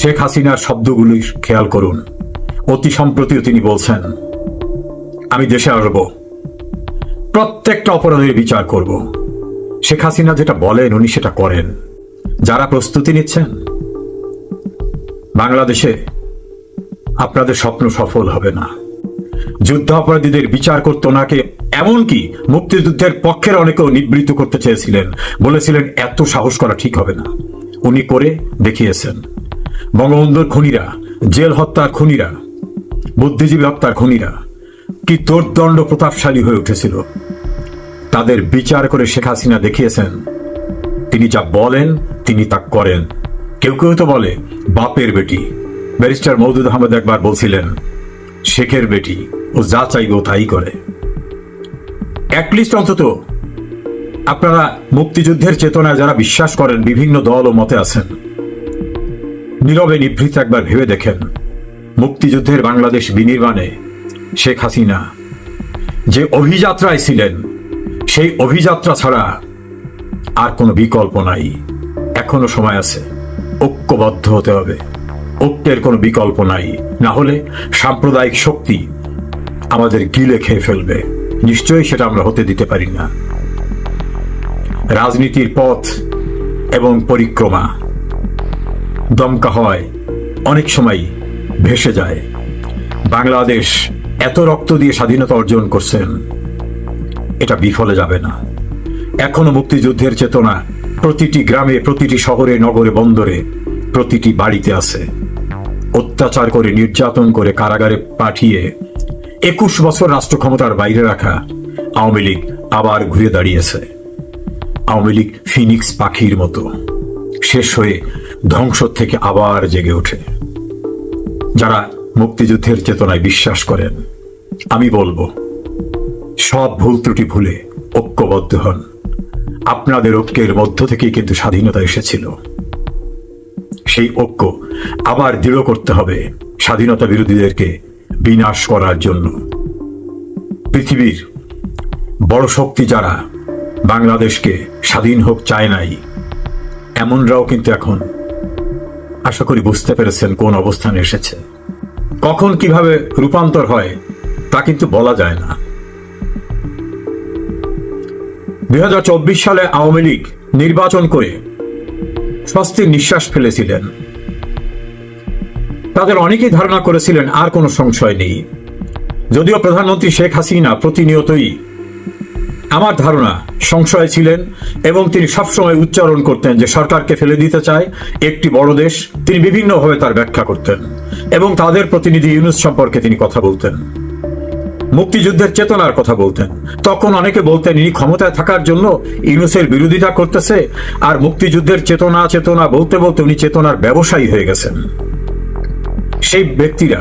শেখ হাসিনার শব্দগুলি খেয়াল করুন। অতি সম্প্রতিও তিনি বলছেন, আমি দেশে আসব, প্রত্যেকটা অপরাধের বিচার করব। শেখ হাসিনা যেটা বলেন উনি সেটা করেন। যারা প্রস্তুতি নিচ্ছেন, বাংলাদেশে আপনাদের স্বপ্ন সফল হবে না। যুদ্ধ অপরাধীদের বিচার করতে ওনাকে, এমনকি মুক্তিযুদ্ধের পক্ষের অনেকেও নিবৃত্ত করতে চেয়েছিলেন, বলেছিলেন এত সাহস করা ঠিক হবে না। উনি করে দেখিয়েছেন। বঙ্গবন্ধুর খুনিরা, জেল হত্যার খুনিরা, বুদ্ধিজীবী হত্যার খুনিরা কি দোর্দণ্ড প্রতাপশালী হয়ে উঠেছিল, তাদের বিচার করে শেখ হাসিনা দেখিয়েছেন তিনি যা বলেন তিনি তা করেন। কেউ কেউ তো বলে বাপের বেটি। ব্যারিস্টার মওদুদ আহমেদ একবার বলছিলেন, শেখের বেটি, ও যা চাইবে ও তাই করে। অ্যাটলিস্ট অন্তত আপনারা মুক্তিযুদ্ধের চেতনায় যারা বিশ্বাস করেন, বিভিন্ন দল ও মতে আছেন, নীরবে নিভৃত একবার ভেবে দেখেন, মুক্তিযুদ্ধের বাংলাদেশ বিনির্মাণে শেখ হাসিনা যে অভিযাত্রায় ছিলেন, সেই অভিযাত্রা ছাড়া আর কোনো বিকল্প নাই। এখনো সময় আছে, ঐক্যবদ্ধ হতে হবে। ঐক্যের কোনো বিকল্প নাই, না হলে সাম্প্রদায়িক শক্তি আমাদের গিলে খেয়ে ফেলবে। নিশ্চয়ই সেটা আমরা হতে দিতে পারি না। রাজনীতির পথ এবং পরিক্রমা দমকা হয়, অনেক সময় ভেসে যায়। বাংলাদেশ এত রক্ত দিয়ে স্বাধীনতা অর্জন করছেন, এটা বিফলে যাবে না। এখনো মুক্তিযুদ্ধের চেতনা প্রতিটি গ্রামে, প্রতিটি শহরে, নগরে, বন্দরে, প্রতিটি বাড়িতে আছে। অত্যাচার করে, নির্যাতন করে, কারাগারে পাঠিয়ে 21 বছর রাষ্ট্র ক্ষমতার বাইরে রাখা আওয়ামী লীগ আবার ঘুরে দাঁড়িয়েছে। আওয়ামী লীগ ফিনিক্স পাখির মতো শেষ হয়ে ধ্বংস থেকে আবার জেগে ওঠে। যারা মুক্তিযুদ্ধের চেতনায় বিশ্বাস করেন, আমি বলবো, সব ভুল ত্রুটি ভুলে ঐক্যবদ্ধ হন। আপনাদের ঐক্যের মধ্য থেকেই কিন্তু স্বাধীনতা এসেছিল। সেই ঐক্য আবার দৃঢ় করতে হবে স্বাধীনতা বিরোধীদেরকে বিনাশ করার জন্য। পৃথিবীর বড় শক্তি যারা বাংলাদেশকে স্বাধীন হোক চায় নাই, এমনরাও কিন্তু এখন আশা করি বুঝতে পেরেছেন কোন অবস্থানে এসেছে। কখন কিভাবে রূপান্তর হয় তা কিন্তু বলা যায় না। 2024 সালে আওয়ামী লীগ নির্বাচন করে স্বস্তির নিঃশ্বাস ফেলেছিলেন। তাদের অনেকেই ধারণা করেছিলেন আর কোনো সংশয় নেই। যদিও প্রধানমন্ত্রী শেখ হাসিনা প্রতিনিয়তই, আমার ধারণা, সংশয় ছিলেন এবং তিনি সবসময় উচ্চারণ করতেন যে সরকারকে ফেলে দিতে চায় একটি বড় দেশ। তিনি বিভিন্নভাবে তার ব্যাখ্যা করতেন এবং তাদের প্রতিনিধি ইউনূস সম্পর্কে তিনি কথা বলতেন, মুক্তিযুদ্ধের চেতনার কথা বলতেন। তখন অনেকে বলতেন ইনি ক্ষমতায় থাকার জন্য ইউনূসের বিরোধিতা করতেছে, আর মুক্তিযুদ্ধের চেতনা চেতনা বলতে বলতে উনি চেতনার ব্যবসায়ী হয়ে গেছেন। সেই ব্যক্তিরা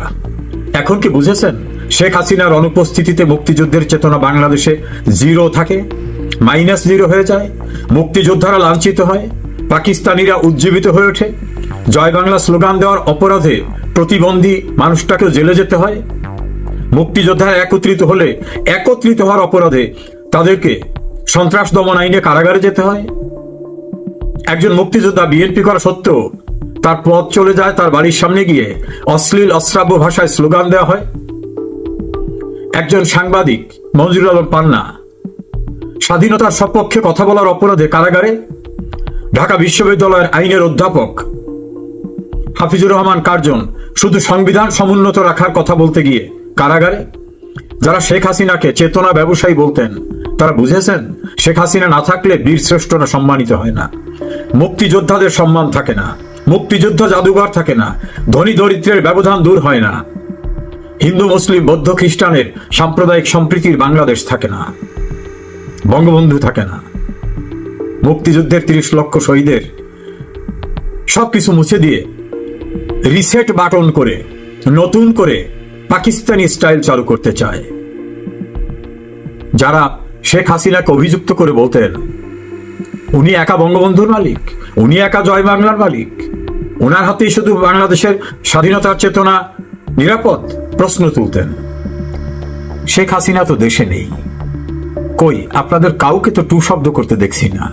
এখন কি বুঝেছেন শেখ হাসিনার অনুপস্থিতিতে মুক্তিযুদ্ধের চেতনা বাংলাদেশে জিরো থাকে, -0 হয়ে যায়। মুক্তিযোদ্ধারা লাঞ্ছিত হয়, পাকিস্তানিরা উজ্জীবিত হয়ে ওঠে, জয় বাংলা স্লোগান দেওয়ার অপরাধে প্রতিবন্ধী মানুষটাকেও জেলে যেতে হয়। মুক্তিযোদ্ধারা একত্রিত হলে একত্রিত হওয়ার অপরাধে তাদেরকে সন্ত্রাস দমন আইনে কারাগারে যেতে হয়। একজন মুক্তিযোদ্ধা বিএনপি করা সত্ত্বেও তার পথ চলে যায়, তার বাড়ির সামনে গিয়ে অশ্লীল অশ্রাব্য ভাষায় স্লোগান দেওয়া হয়। একজন সাংবাদিক মঞ্জুর আলম পান্না স্বাধীনতার সপক্ষে কথা বলার অপরাধে কারাগারে। ঢাকা বিশ্ববিদ্যালয়ের আইনের অধ্যাপক হাফিজুর রহমান কার্জন শুধু সংবিধান সমুন্নত রাখার কথা বলতে গিয়ে কারাগারে। যারা শেখ হাসিনাকে চেতনা ব্যবসায়ী বলতেন, তারা বুঝেছেন শেখ হাসিনা না থাকলে বীর শ্রেষ্ঠরা সম্মানিত হয় না, মুক্তিযোদ্ধাদের সম্মান থাকে না, মুক্তিযুদ্ধ জাদুঘর থাকে না, ধনী দরিদ্রের ব্যবধান দূর হয় না, হিন্দু মুসলিম বৌদ্ধ খ্রিস্টানের সাম্প্রদায়িক সম্প্রীতির বাংলাদেশ থাকে না, বঙ্গবন্ধু থাকে না। মুক্তিযুদ্ধের 30 লক্ষ শহীদের সবকিছু মুছে দিয়ে রিসেট বাটন করে নতুন করে পাকিস্তানি স্টাইল চালু করতে চায়। যারা শেখ হাসিনাকে অভিযুক্ত করে বলতেন উনি একা বঙ্গবন্ধুর মালিক, উনি একা জয় বাংলার মালিক, ওনার হাতেই শুধু বাংলাদেশের স্বাধীনতার চেতনা নিরাপদ, প্রশ্ন তুলতেন। শেখ হাসিনা তো দেশে নেই। কই, আপনাদের কাউকে তো টু শব্দ করতে দেখছি না।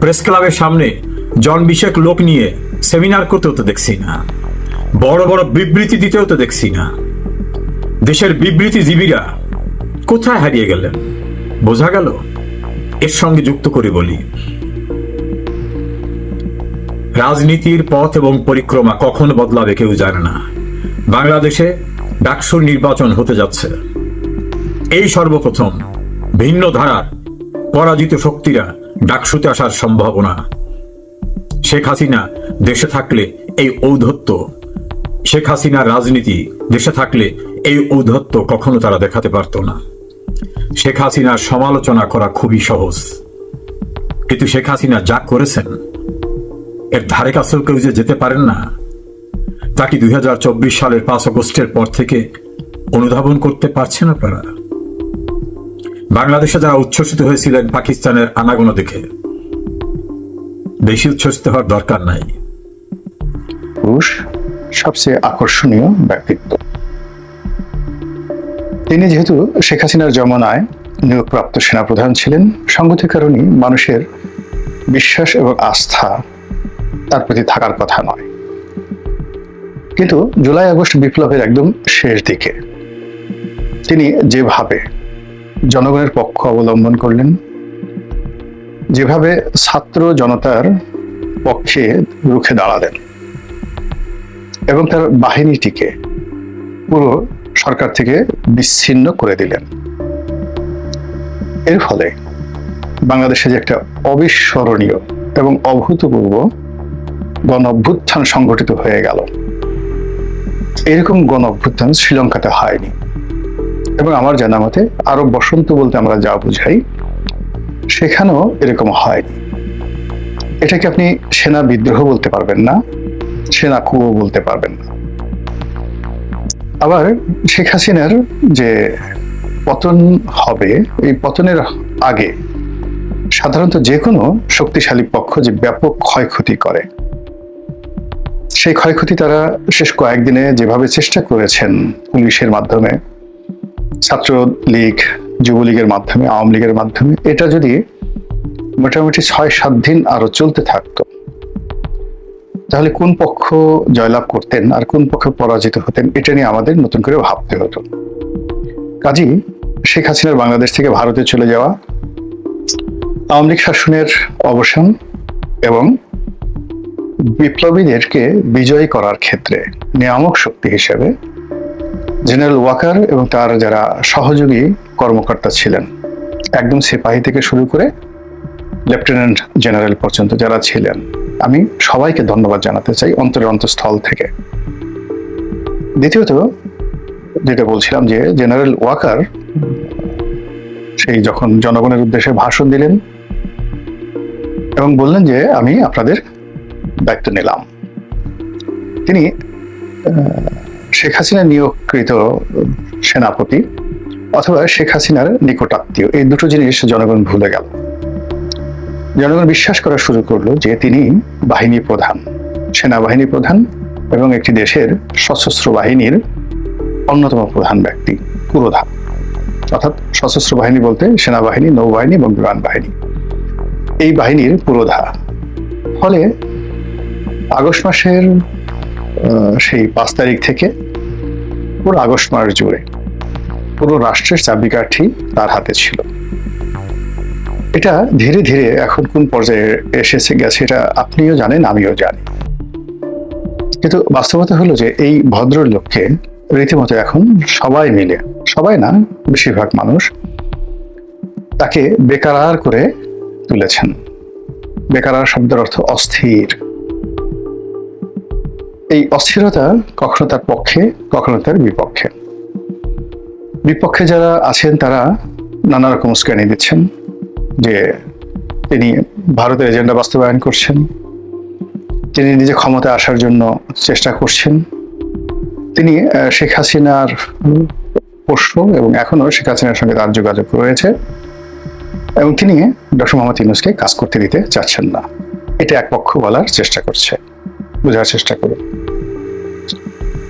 প্রেস ক্লাবের সামনে জন 20 লোক নিয়ে সেমিনার করতেও তো দেখছি না। বড় বড় বিবৃতি দিতেও তো দেখছি না। দেশের বিবৃতিজীবীরা কোথায় হারিয়ে গেলেন? বোঝা গেল। এর সঙ্গে যুক্ত করে বলি, রাজনীতির পথ এবং পরিক্রমা কখন বদলাবে কেউ জানে না। বাংলাদেশে ডাকসুর নির্বাচন হতে যাচ্ছে। এই সর্বপ্রথম ভিন্ন ধারার পরাজিত শক্তিরা ডাকসুতে আসার সম্ভাবনা। শেখ হাসিনা দেশে থাকলে এই ঔদ্ধত্য, শেখ হাসিনার রাজনীতি দেশে থাকলে এই ঔদ্ধত্য কখনো তারা দেখাতে পারত না। শেখ হাসিনার সমালোচনা করা খুবই সহজ, কিন্তু শেখ হাসিনা যা করেছেন এর ধারে কাছেও কেউ যে যেতে পারেন না, তা কি 2024 সালের 5 আগস্টের পর থেকে অনুধাবন করতে পারছেন আপনারা? বাংলাদেশে যারা উচ্ছ্বসিত হয়েছিলেন পাকিস্তানের আনাগোনা দেখে, বেশি উচ্ছ্বসিত হওয়ার দরকার নাই। পুরুষ সবচেয়ে আকর্ষণীয় ব্যক্তিত্ব। তিনি যেহেতু শেখ হাসিনার জমানায় নিয়োগপ্রাপ্ত সেনাপ্রধান ছিলেন, সঙ্গত কারণেই মানুষের বিশ্বাস এবং আস্থা তার প্রতি থাকার কথা নয়। কিন্তু জুলাই আগস্ট বিপ্লবের একদম শেষ দিকে তিনি যেভাবে জনগণের পক্ষ অবলম্বন করলেন, যেভাবে ছাত্র জনতার পক্ষে রুখে দাঁড়ালেন এবং তার বাহিনীটিকে পুরো সরকার থেকে বিচ্ছিন্ন করে দিলেন, এর ফলে বাংলাদেশে যে একটা অবিস্মরণীয় এবং অভূতপূর্ব গণ অভ্যুত্থান সংগঠিত হয়ে গেল, এরকম গণ অভ্যুত্থান শ্রীলঙ্কাতে হয়নি। এবং আমার জানা মতে আরব বসন্ত বলতে আমরা যা বুঝাই, সেখানেও এরকম হয়নি। এটাকে আপনি সেনা বিদ্রোহ বলতে পারবেন না, সেনা কুয়ো বলতে পারবেন না। আবার শেখ হাসিনার যে পতন হবে, এই পতনের আগে সাধারণত যে কোনো শক্তিশালী পক্ষ যে ব্যাপক ক্ষয়ক্ষতি করে, সেই ক্ষয়ক্ষতি তারা শেষ কয়েকদিনে যেভাবে চেষ্টা করেছেন পুলিশের মাধ্যমে, ছাত্রলীগ, যুবলীগের মাধ্যমে, আওয়ামী লীগের মাধ্যমে, এটা যদি মোটামুটি 6-7 দিন আরো চলতে থাকতো, তাহলে কোন পক্ষ জয়লাভ করতেন আর কোন পক্ষ পরাজিত হতেন, এটা নিয়ে আমাদের নতুন করে ভাবতে হতো। কাজেই শেখ হাসিনার বাংলাদেশ থেকে ভারতে চলে যাওয়া, আওয়ামী লীগ শাসনের অবসান এবং বিপ্লবীদেরকে বিজয়ী করার ক্ষেত্রে নিয়ামক শক্তি হিসেবে জেনারেল ওয়াকার এবং তার যারা সহযোগী কর্মকর্তা ছিলেন, একদম সিপাহী থেকে শুরু করে লেফটেন্যান্ট জেনারেল পর্যন্ত যারা ছিলেন, আমি সবাইকে ধন্যবাদ জানাতে চাই অন্তরের অন্তঃস্থল থেকে। দ্বিতীয়ত যেটা বলছিলাম, যে জেনারেল ওয়াকার সেই যখন জনগণের উদ্দেশ্যে ভাষণ দিলেন এবং বললেন যে আমি আপনাদের দায়িত্ব নিলাম, তিনি শেখ হাসিনা নিয়োগকৃত সেনাপতি অথবা শেখ হাসিনার নিকটাত্মীয়, এই দুটো জিনিস জনগণ ভুলে গেল। জনগণ বিশ্বাস করা শুরু করলো যে তিনি বাহিনী প্রধান, সেনাবাহিনী প্রধান এবং একটি দেশের সশস্ত্র বাহিনীর অন্যতম প্রধান ব্যক্তি, পুরোধা। অর্থাৎ সশস্ত্র বাহিনী বলতে সেনাবাহিনী, নৌবাহিনী এবং বিমান বাহিনী, এই বাহিনীর পুরোধা। ফলে আগস্ট মাসের সেই 5 তারিখ থেকে পুরো আগস্ট মাস জুড়ে পুরো রাষ্ট্রের চাবিকাঠি তার হাতে ছিল। এটা ধীরে ধীরে এখন কোন পর্যায়ে এসেছে গেছে এটা আপনিও জানেন, আমিও জানি। কিন্তু বাস্তবতা হলো যে এই ভদ্রলোককে রীতিমতো এখন সবাই মিলে, সবাই না বেশিরভাগ মানুষ, তাকে বেকারার করে তুলেছেন। বেকারার শব্দের অর্থ অস্থির। এই অস্থিরতা কখনো তার পক্ষে, কখনো তার বিপক্ষে। বিপক্ষে যারা আছেন তারা নানা রকম উস্কানি দিচ্ছেন যে তিনি ভারতের এজেন্ডা বাস্তবায়ন করছেন, তিনি নিজে ক্ষমতায় আসার জন্য চেষ্টা করছেন, তিনি শেখ হাসিনার পোষ্য এবং এখনো শেখ হাসিনার সঙ্গে তার যোগাযোগ রয়েছে এবং তিনি ডক্টর মোহাম্মদ ইউনূসকে কাজ করতে দিতে চাচ্ছেন না। এটা এক পক্ষ বলার চেষ্টা করছে, বোঝার চেষ্টা করুন।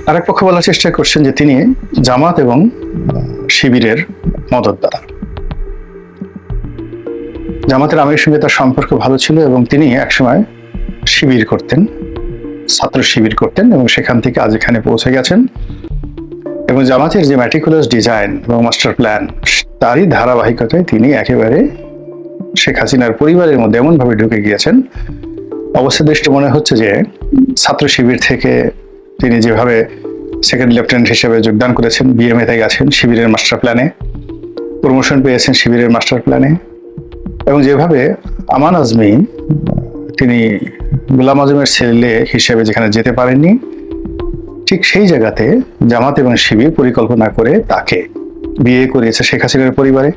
আরেক পক্ষ বলার চেষ্টা করছেন যে তিনি জামাত এবং শিবিরের মদতদাতা। জামাতের আমিরের সঙ্গে তার সম্পর্ক ভালো ছিল এবং তিনি একসময় শিবির করতেন ছাত্র শিবির করতেন এবং সেখান থেকে আজ এখানে পৌঁছে গেছেন। এবং জামাতের যে ম্যাটিকুলাস ডিজাইন এবং মাস্টার প্ল্যান, তারই ধারাবাহিকতায় তিনি একেবারে শেখ হাসিনার পরিবারের মধ্যে এমনভাবে ঢুকে গিয়েছেন, অবস্থা দৃষ্টি মনে হচ্ছে যে ছাত্র শিবির থেকে তিনি যেভাবে সেকেন্ড লেফটেন্যান্ট হিসেবে যোগদান করেছেন, বিএমএতে গেছেন শিবিরের মাস্টার প্ল্যানে, প্রমোশন পেয়েছেন শিবিরের মাস্টার প্ল্যানে, এবং যেভাবে আমান আজমি তিনি গোলাম আজমের ছেলে হিসেবে যেখানে যেতে পারেননি, ঠিক সেই জায়গাতে জামাত এবং শিবির পরিকল্পনা করে তাকে বিয়ে করিয়েছে শেখ হাসিনার পরিবারে।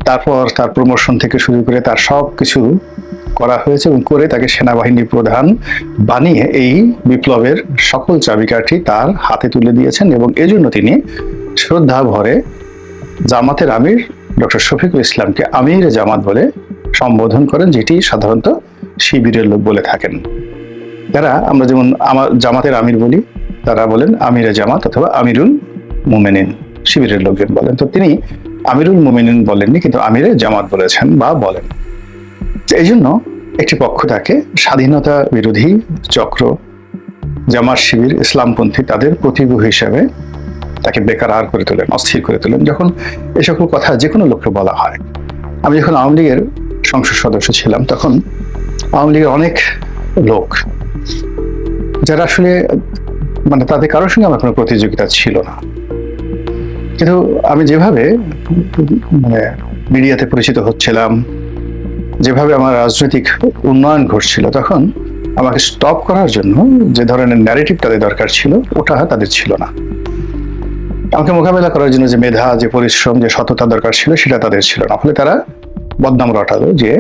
তারপর তার প্রমোশন থেকে শুরু করে তার সব কিছু করা হয়েছে এবং করে তাকে সেনাবাহিনী প্রধান বানিয়ে এই বিপ্লবের সকল চাবিকাঠি তার হাতে তুলে দিয়েছেন। এবং এজন্য তিনি শ্রদ্ধা ভরে জামাতের আমির ডক্টর শফিকুল ইসলামকে আমিরে জামাত বলে সম্বোধন করেন, যেটি সাধারণত শিবিরের লোক বলে থাকেন। যারা আমরা যেমন জামাতের আমির বলি, তারা বলেন আমিরে জামাত অথবা আমিরুল মুমিনিন, শিবিরের লোকজন বলেন। তো তিনি আমিরুল মুমিনিন বলেননি, কিন্তু আমিরে জামাত বলেছেন বা বলেন। এই জন্য একটি পক্ষ তাকে স্বাধীনতা বিরোধী চক্র, জামাত শিবির, ইসলামপন্থী, তাদের প্রতিভূ হিসাবে তাকে বেকার করে তোলেন, অস্থির করে তোলেন। যখন এ সকল কথা যে কোনো লোককে বলা হয়, আমি যখন আওয়ামী লীগের সংসদ সদস্য ছিলাম, তখন আওয়ামী লীগের অনেক লোক যারা আসলে মানে তাদের কারোর সঙ্গে আমার কোনো প্রতিযোগিতা ছিল না, কিন্তু আমি যেভাবে মানে মিডিয়াতে পরিচিত হচ্ছিলাম, যেভাবে আমার রাজনৈতিক উন্নয়ন ঘটছিল, তখন আমাকে স্টপ করার জন্য যে ধরনের ন্যারেটিভ তাদের দরকার ছিল, ওটা তাদের ছিল না। আমাকে মোকাবেলা করার জন্য যে মেধা, যে পরিশ্রম, যে সততা দরকার ছিল, সেটা তাদের ছিল না। ফলে তারা বদনাম রটালো যে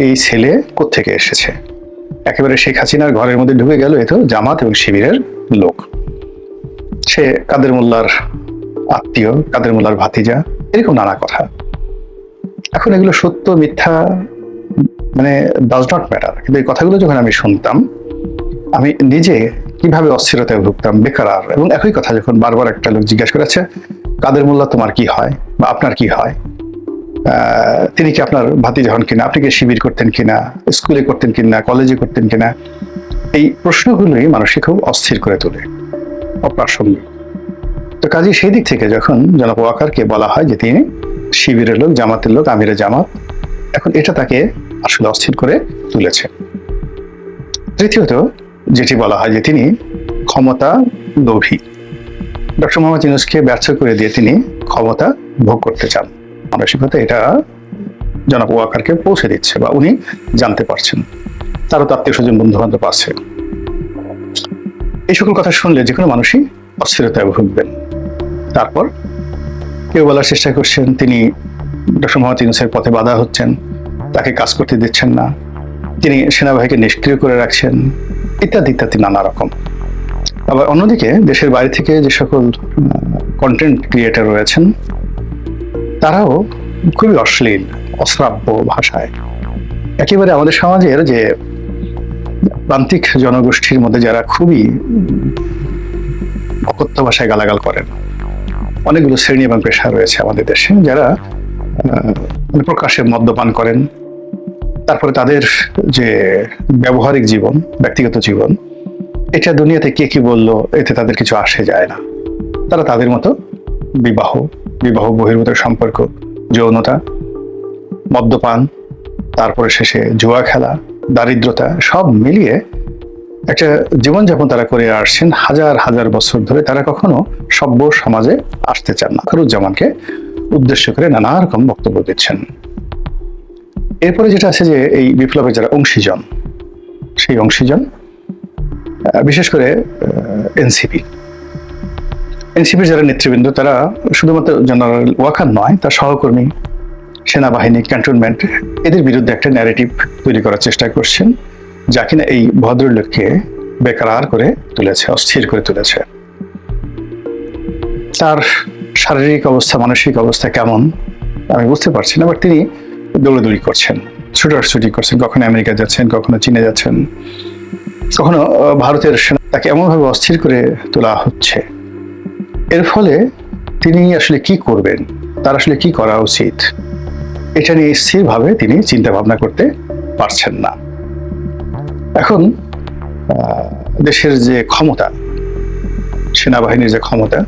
এই ছেলে কোত্থেকে এসেছে, একেবারে শেখ হাসিনার ঘরের মধ্যে ঢুকে গেল, এ তো জামাত এবং শিবিরের লোক, সে কাদের মোল্লার আত্মীয়, কাদের মোল্লার ভাতিজা, এরকম নানা কথা। এখন এগুলো সত্য মিথ্যা মানে ডাজ নট ম্যাটার, কিন্তু এই কথাগুলো যখন আমি শুনতাম, আমি নিজে কিভাবে অস্থিরতায় ভুগতাম, বেকার। এবং একই কথা যখন বারবার একটা লোক জিজ্ঞাসা করেছে, কাদের মোল্লা তোমার কি হয় বা আপনার কি হয়, তিনি কি আপনার ভাতিজা হন কিনা, আপনি কি শিবির করতেন কিনা, স্কুলে করতেন কিনা, কলেজে করতেন কিনা, এই প্রশ্নগুলোই মানুষকে খুব অস্থির করে তোলে, অপ্রাসঙ্গিক। তো কাজে সেই দিক থেকে যখন জনাব ওয়াকারকে বলা হয় যে তিনি শিবিরের লোক, জামাতের লোক, আমিরে জামাত, এখন এটা তাকে আসলে অস্থির করে তুলেছে। তৃতীয়ত যেটি বলা হয় যে তিনি ক্ষমতা লোভী, ডক্টর মোহাম্মদ ইউনূসকে ব্যর্থ করে দিয়ে তিনি ক্ষমতা ভোগ করতে চান। মানসিকতা এটা জনাব ওয়াকারকে পৌঁছে দিচ্ছে বা উনি জানতে পারছেন, তারও আত্মীয় স্বজন, বন্ধু বান্ধব আছে। এই সকল কথা শুনলে যে কোনো মানুষই অস্থিরতায় ভুগবেন। তারপর কেউ বলার চেষ্টা করছেন তিনি ডক্টর মোহাম্মদ ইউনূসের পথে বাধা হচ্ছেন, তাকে কাজ করতে দিচ্ছেন না, তিনি সেনাবাহিনীকে নিষ্ক্রিয় করে রাখছেন, ইত্যাদি ইত্যাদি নানা রকম। আবার অন্যদিকে দেশের বাইরে থেকে যে সকল কন্টেন্ট ক্রিয়েটর রয়েছেন, তারাও খুবই অশ্লীল, অশ্রাব্য ভাষায় একেবারে আমাদের সমাজের যে প্রান্তিক জনগোষ্ঠীর মধ্যে যারা খুবই অকথ্য ভাষায় গালাগাল করেন, অনেকগুলো শ্রেণী এবং পেশা রয়েছে আমাদের দেশে, যারা প্রকাশ্যে মদ্যপান করেন, তারপরে তাদের যে ব্যবহারিক জীবন, ব্যক্তিগত জীবন, এটা দুনিয়াতে কে কি বললো এতে তাদের কিছু আসে যায় না। তারা তাদের মতো বিবাহ বহির্ভূত সম্পর্ক, যৌনতা, মদ্যপান, তারপরে শেষে জুয়া খেলা, দারিদ্রতা, সব মিলিয়ে একটা জীবনযাপন তারা করে আসছেন হাজার হাজার বছর ধরে। তারা কখনো সভ্য সমাজে আসতে চান না। ওয়াকারুজ্জামানকে উদ্দেশ্য করে নানা রকম বক্তব্য দিচ্ছেন। এরপরে যেটা আছে যে এই বিপ্লবের যারা অংশীজন, সেই অংশীজন বিশেষ করে এনসিপির যারা নেতৃবৃন্দ, তারা শুধুমাত্র জেনারেল ওয়াকার নয়, তার সহকর্মী, সেনাবাহিনী, ক্যান্টনমেন্ট, এদের বিরুদ্ধে একটা ন্যারেটিভ তৈরি করার চেষ্টা করছেন, যা কিনা এই ভদ্রলোককে বেকার করে তুলেছে, অস্থির করে তুলেছে। তার শারীরিক অবস্থা, মানসিক অবস্থা কেমন আমি বুঝতে পারছি না, বাট তিনি দৌড়াদৌড়ি করছেন, ছুটাছুটি করছেন, কখনো আমেরিকা যাচ্ছেন, কখনো চীনে যাচ্ছেন, কখনো ভারতের সেনা, তাকে এমনভাবে অস্থির করে তোলা হচ্ছে। এর ফলে তিনি আসলে কি করবেন, তার আসলে কি করা উচিত, এটা নিয়ে স্থিরভাবে তিনি চিন্তা ভাবনা করতে পারছেন না। এখন দেশের যে ক্ষমতা, সেনাবাহিনীর যে ক্ষমতা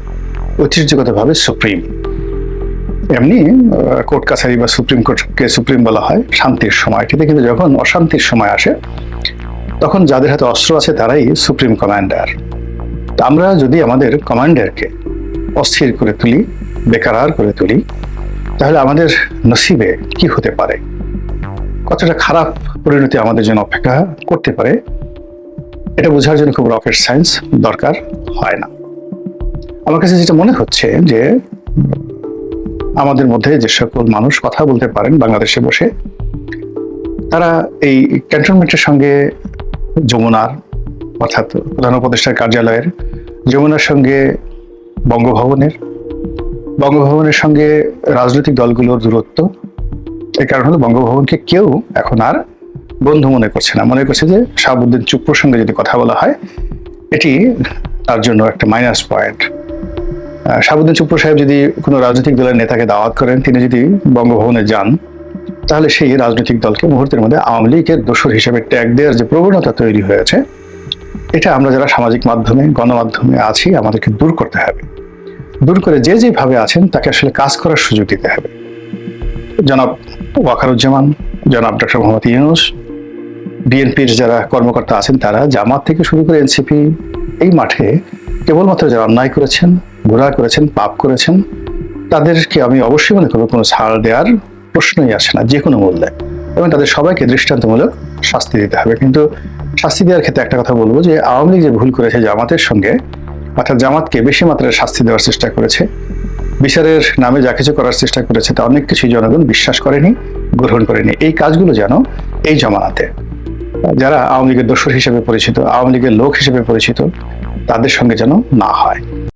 ঐতিহ্যগতভাবে সুপ্রিম। এমনি কোর্ট কাছারি বা সুপ্রিম কোর্টকে সুপ্রিম বলা হয় শান্তির সময়টিতে, কিন্তু যখন অশান্তির সময় আসে তখন যাদের হাতে অস্ত্র আছে তারাই সুপ্রিম কমান্ডার। আমরা যদি আমাদের কমান্ডারকে অস্থির করে তুলি, বেকারার করে তুলি, তাহলে আমাদের নসিবে কি হতে পারে, কতটা খারাপ পরিণতি আমাদের জন্য অপেক্ষা করতে পারে, এটা বোঝার জন্য খুব রকেট সায়েন্স দরকার হয় না। আমার কাছে যেটা মনে হচ্ছে যে আমাদের মধ্যে যে সকল মানুষ কথা বলতে পারেন বাংলাদেশে বসে, তারা এই ক্যান্টনমেন্টের সঙ্গে যমুনার, অর্থাৎ প্রধান উপদেষ্টার কার্যালয়ের, যমুনার সঙ্গে বঙ্গভবনের সঙ্গে রাজনৈতিক দলগুলোর দূরত্ব, এই কারণ হলো বঙ্গভবনকে কেউ এখন আর বন্ধু মনে করছে না, মনে করছে যে শাহাবুদ্দিন চুপ্পুর সঙ্গে যদি কথা বলা হয় এটি তার জন্য একটা মাইনাস পয়েন্ট। শাহাবুদ্দিন চুপ্পু সাহেব যদি কোনো রাজনৈতিক দলের নেতাকে দাওয়াত করেন, তিনি যদি বঙ্গভবনে যান, তাহলে সেই রাজনৈতিক দলকে মুহূর্তের মধ্যে আওয়ামী লীগের দোসর হিসেবে ট্যাগ দেওয়ার যে প্রবণতা তৈরি হয়েছে, এটা আমরা যারা সামাজিক মাধ্যমে, গণমাধ্যমে আছি, আমাদেরকে দূর করতে হবে। দূর করে যে যেভাবে আছেন তাকে আসলে কাজ করার সুযোগ দিতে হবে। জনাব ওয়াকারুজ্জামান, জনাব ডক্টর মোহাম্মদ ইউনূস, বিএনপির যারা কর্মকর্তা আছেন তারা, জামাত থেকে শুরু করে এনসিপি, এই মাঠে কেবলমাত্র যারা অন্যায় করেছেন, গুনাহ করেছেন, পাপ করেছেন, তাদেরকে আমি অবশ্যই মনে করবো কোনো ছাড় দেওয়ার প্রশ্নই আসে না যে কোনো মূল্যে, এবং তাদের সবাইকে দৃষ্টান্তমূলক শাস্তি দিতে হবে। কিন্তু শাস্তি দেওয়ার ক্ষেত্রে একটা কথা বলবো যে আওয়ামী লীগ যে ভুল করেছে জামাতের সঙ্গে, অর্থাৎ জামাতকে বেশি মাত্রায় শাস্তি দেওয়ার চেষ্টা করেছে, বিচারের নামে যা কিছু করার চেষ্টা করেছে, তা অনেক কিছুই জনগণ বিশ্বাস করেনি, গ্রহণ করেনি। এই কাজগুলো যেন এই জমানাতে যারা আওয়ামী লীগের দোসর হিসেবে পরিচিত, আওয়ামী লীগের লোক হিসেবে পরিচিত, তাদের সঙ্গে যেন না হয়।